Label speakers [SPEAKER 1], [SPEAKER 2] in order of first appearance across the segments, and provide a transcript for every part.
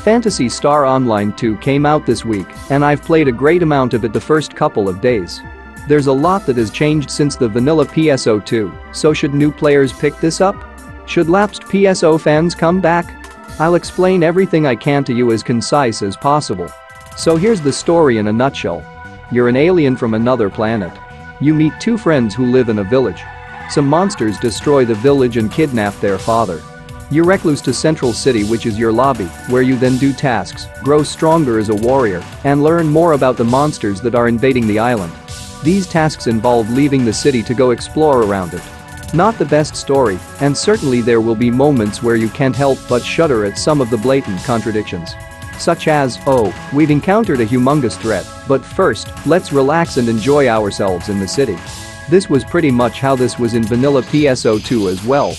[SPEAKER 1] Phantasy Star Online 2 came out this week, and I've played a great amount of it the first couple of days. There's a lot that has changed since the vanilla PSO 2, so should new players pick this up? Should lapsed PSO fans come back? I'll explain everything I can to you as concise as possible. So here's the story in a nutshell. You're an alien from another planet. You meet two friends who live in a village. Some monsters destroy the village and kidnap their father. You recluse to Central City, which is your lobby, where you then do tasks, grow stronger as a warrior, and learn more about the monsters that are invading the island. These tasks involve leaving the city to go explore around it. Not the best story, and certainly there will be moments where you can't help but shudder at some of the blatant contradictions. Such as, oh, we've encountered a humongous threat, but first, let's relax and enjoy ourselves in the city. This was pretty much how this was in vanilla PSO 2 as well.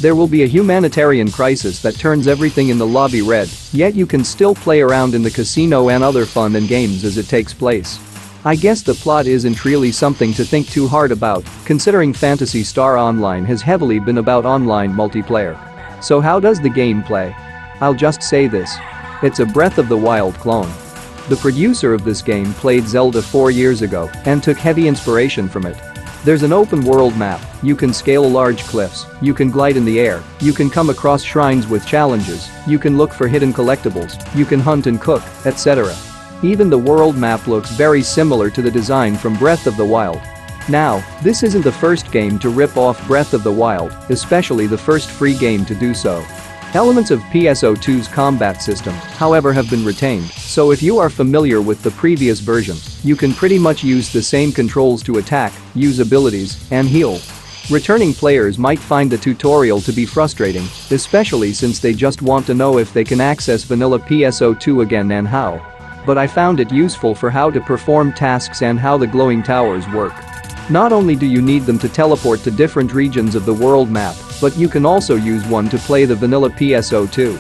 [SPEAKER 1] There will be a humanitarian crisis that turns everything in the lobby red, yet you can still play around in the casino and other fun and games as it takes place. I guess the plot isn't really something to think too hard about, considering Phantasy Star Online has heavily been about online multiplayer. So how does the game play? I'll just say this. It's a Breath of the Wild clone. The producer of this game played Zelda 4 years ago and took heavy inspiration from it. There's an open world map, you can scale large cliffs, you can glide in the air, you can come across shrines with challenges, you can look for hidden collectibles, you can hunt and cook, etc. Even the world map looks very similar to the design from Breath of the Wild. Now, this isn't the first game to rip off Breath of the Wild, especially the first free game to do so. Elements of PSO 2's combat system, however, have been retained, so if you are familiar with the previous version, you can pretty much use the same controls to attack, use abilities, and heal. Returning players might find the tutorial to be frustrating, especially since they just want to know if they can access vanilla PSO 2 again and how. But I found it useful for how to perform tasks and how the glowing towers work. Not only do you need them to teleport to different regions of the world map, but you can also use one to play the vanilla PSO 2.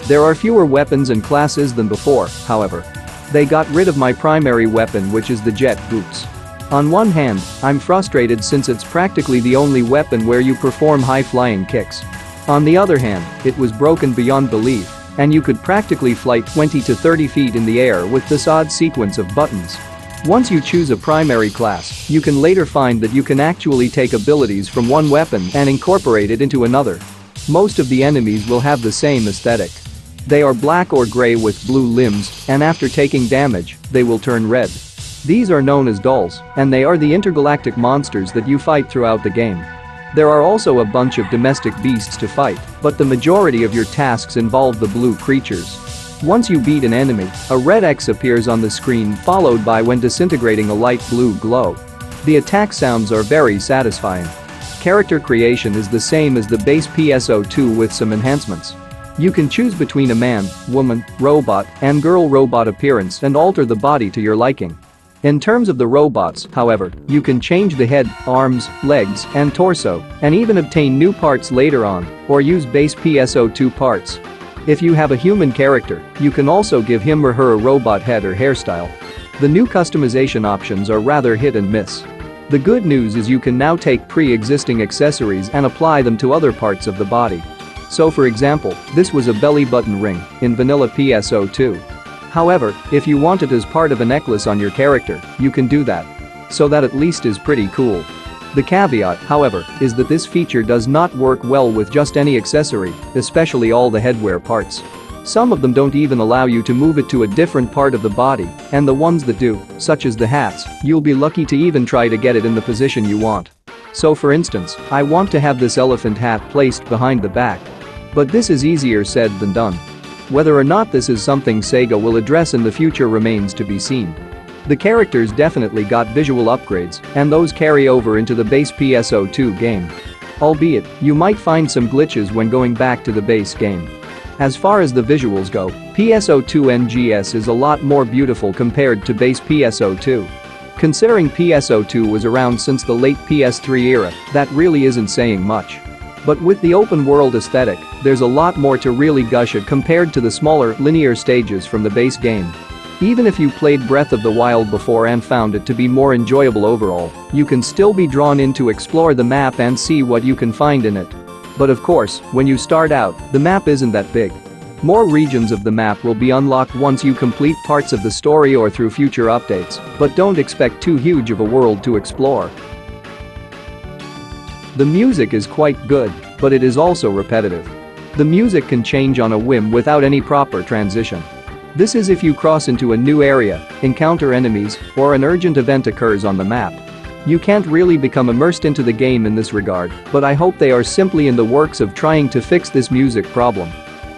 [SPEAKER 1] There are fewer weapons and classes than before, however. They got rid of my primary weapon, which is the jet boots. On one hand, I'm frustrated since it's practically the only weapon where you perform high-flying kicks. On the other hand, it was broken beyond belief, and you could practically fly 20 to 30 feet in the air with this odd sequence of buttons. Once you choose a primary class, you can later find that you can actually take abilities from one weapon and incorporate it into another. Most of the enemies will have the same aesthetic. They are black or gray with blue limbs, and after taking damage, they will turn red. These are known as dolls, and they are the intergalactic monsters that you fight throughout the game. There are also a bunch of domestic beasts to fight, but the majority of your tasks involve the blue creatures. Once you beat an enemy, a red X appears on the screen, followed by when disintegrating a light blue glow. The attack sounds are very satisfying. Character creation is the same as the base PSO 2 with some enhancements. You can choose between a man, woman, robot, and girl robot appearance and alter the body to your liking. In terms of the robots, however, you can change the head, arms, legs, and torso, and even obtain new parts later on, or use base PSO 2 parts. If you have a human character, you can also give him or her a robot head or hairstyle. The new customization options are rather hit and miss. The good news is you can now take pre-existing accessories and apply them to other parts of the body. So for example, this was a belly button ring in vanilla PSO 2. However, if you want it as part of a necklace on your character, you can do that. So that at least is pretty cool. The caveat, however, is that this feature does not work well with just any accessory, especially all the headwear parts. Some of them don't even allow you to move it to a different part of the body, and the ones that do, such as the hats, you'll be lucky to even try to get it in the position you want. So for instance, I want to have this elephant hat placed behind the back. But this is easier said than done. Whether or not this is something Sega will address in the future remains to be seen. The characters definitely got visual upgrades, and those carry over into the base PSO 2 game. Albeit, you might find some glitches when going back to the base game. As far as the visuals go, PSO 2 NGS is a lot more beautiful compared to base PSO 2. Considering PSO 2 was around since the late PS3 era, that really isn't saying much. But with the open world aesthetic, there's a lot more to really gush at compared to the smaller, linear stages from the base game. Even if you played Breath of the Wild before and found it to be more enjoyable overall, you can still be drawn in to explore the map and see what you can find in it. But of course, when you start out, the map isn't that big. More regions of the map will be unlocked once you complete parts of the story or through future updates, but don't expect too huge of a world to explore. The music is quite good, but it is also repetitive. The music can change on a whim without any proper transition. This is if you cross into a new area, encounter enemies, or an urgent event occurs on the map. You can't really become immersed into the game in this regard, but I hope they are simply in the works of trying to fix this music problem.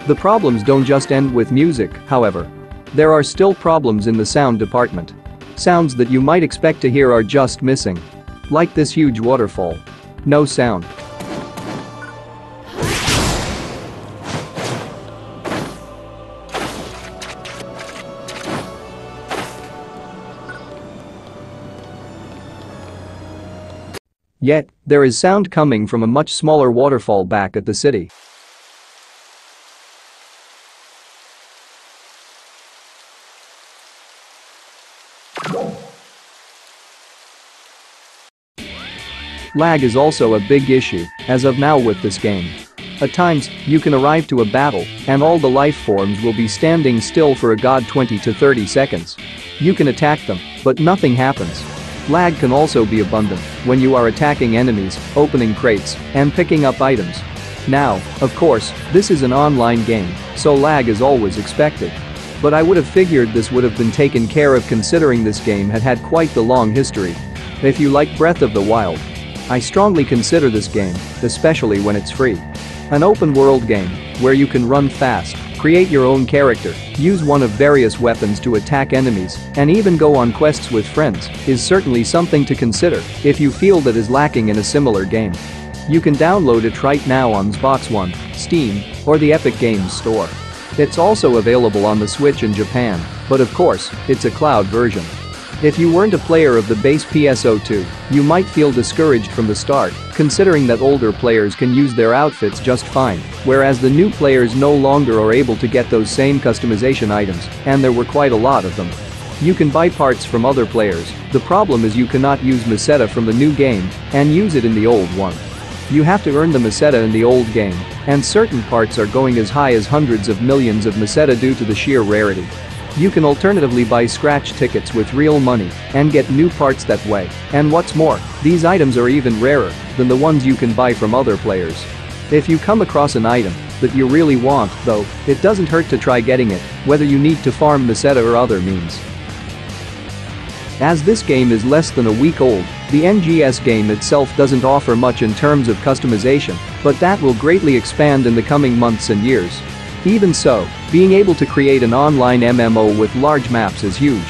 [SPEAKER 1] The problems don't just end with music, however. There are still problems in the sound department. Sounds that you might expect to hear are just missing. Like this huge waterfall. No sound. Yet, there is sound coming from a much smaller waterfall back at the city. Lag is also a big issue, as of now with this game. At times, you can arrive to a battle, and all the life forms will be standing still for a god 20 to 30 seconds. You can attack them, but nothing happens. Lag can also be abundant when you are attacking enemies, opening crates, and picking up items. Now, of course, this is an online game, so lag is always expected. But I would have figured this would have been taken care of considering this game had had quite the long history. If you like Breath of the Wild, I strongly consider this game, especially when it's free. An open-world game, where you can run fast, create your own character, use one of various weapons to attack enemies, and even go on quests with friends, is certainly something to consider if you feel that is lacking in a similar game. You can download it right now on Xbox One, Steam, or the Epic Games Store. It's also available on the Switch in Japan, but of course, it's a cloud version. If you weren't a player of the base PSO 2, you might feel discouraged from the start, considering that older players can use their outfits just fine, whereas the new players no longer are able to get those same customization items, and there were quite a lot of them. You can buy parts from other players, the problem is you cannot use Meseta from the new game and use it in the old one. You have to earn the Meseta in the old game, and certain parts are going as high as hundreds of millions of Meseta due to the sheer rarity. You can alternatively buy scratch tickets with real money and get new parts that way, and what's more, these items are even rarer than the ones you can buy from other players. If you come across an item that you really want, though, it doesn't hurt to try getting it, whether you need to farm Meseta or other means. As this game is less than a week old, the NGS game itself doesn't offer much in terms of customization, but that will greatly expand in the coming months and years. Even so, being able to create an online MMO with large maps is huge.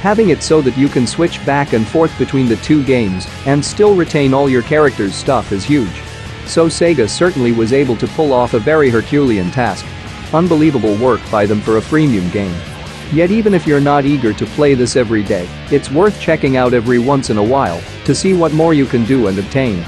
[SPEAKER 1] Having it so that you can switch back and forth between the two games and still retain all your character's stuff is huge. So Sega certainly was able to pull off a very Herculean task. Unbelievable work by them for a freemium game. Yet even if you're not eager to play this every day, it's worth checking out every once in a while to see what more you can do and obtain.